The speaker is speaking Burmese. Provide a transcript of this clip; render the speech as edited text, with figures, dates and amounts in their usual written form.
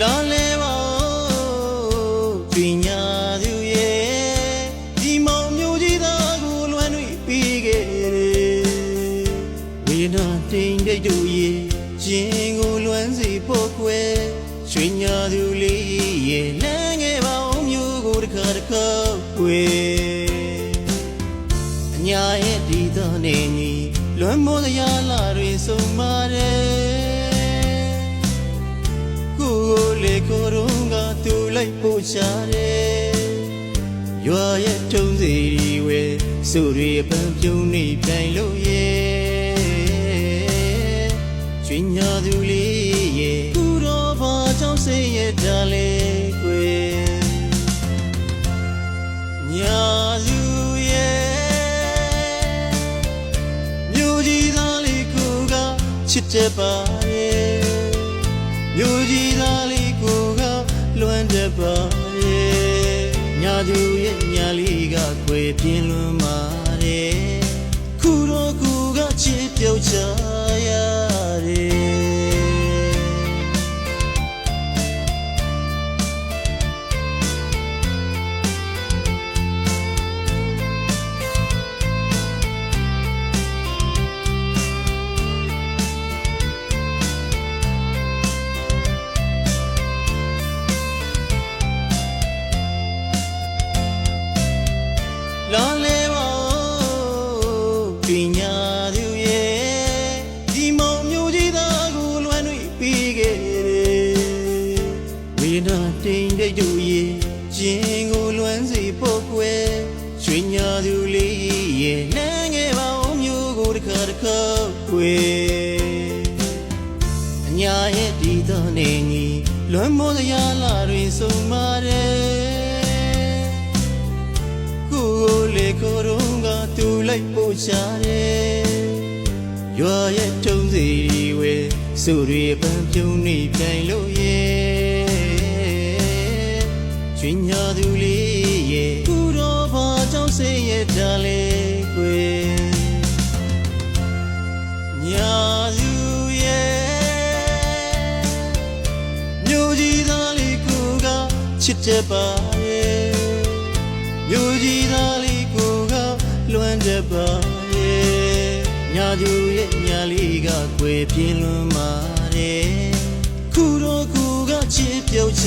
လာလဲပါပညာသူရဲ့ဒီမောင်မျိုးကြီးသားကိုလွမ်းတွေပြီးခဲ့တယ်ဝေဒနာတိမ်တိတ်တို့ရဲ့ရှင်ကိုလွမ်းစီဖို့ခွဲရွှေညာသူလေးရဲ့လမ်းငယ်ပါအောင်မျိုးကိုတစ်ခါတစ်ခါွယ်အညာရဲ့ဒီသားနေညီလွမ်းမိုးတရားလာတွေဆုံးပါတယ်ကိုယ်လေကိုယ်တော့ကသူလိုက်ပို့ချတယ်ရွာရဲ့တုံးစီဝဲစုတွေပန်းပြုံးနေပြိုင်လို့ရဲ့ရွှေညာသူလေးရဲ့သူတော်ဘာကြောင့်စိတ်ရဲ့တားလေကွယ်ညာစုရဲ့မြို့ကြီးသားလေးကိုကချစ်တဲ့ပါရဲ့မြို့ကြီးသားလေးကိုကလွမ်းတဲ့ပါရဲ့ညာသူရဲ့ညာလေးကခွေပြင်းလွန်ပါတယ်ခုတော့ကိုကချစ်ပြုတ်ချရတယ်လာလဲပါပညာသူရဲ့ဒီမောင်မျိုးကြီးသားကိုလွမ်းတွေပြီးခဲ့တယ်ဝေဒနာတိမ်တိတ်တို့ရဲ့ရှင်ကိုလွမ်းစီဖို့ခွဲရွှေညာသူလေးရဲ့လမ်းငယ်ပါအောင်မျိုးကိုတစ်ခါတစ်ခါွယ်အညာရဲ့ဒီသားနေညီလွမ်းမိုးတရားလာတွေဆုံးပါတယ်ကိုလေကိုယ်တော့ကသူလိုက်ပို့ချတယ်ရွာရဲ့တုံးစီဝဲစုတွေပန်းပြုံးနေပြိုင်လို့ရဲ့ရွှေညာသူလေးရဲ့သူတော်ဘာကြောင့်စိတ်ရဲ့တားလေကွယ်ညာသူရဲ့မြို့ကြီးသားလေးကိုကချစ်တဲ့ပါရဲ့မြို့ကြီးသားလေးကိုကလွမ်းတဲ့ပါရဲ့ညာသူရဲ့ညာလေးကခွေပြင်းလွန်ပါတယ်ခုတော့ကိုကချစ်ပြုတ်ချ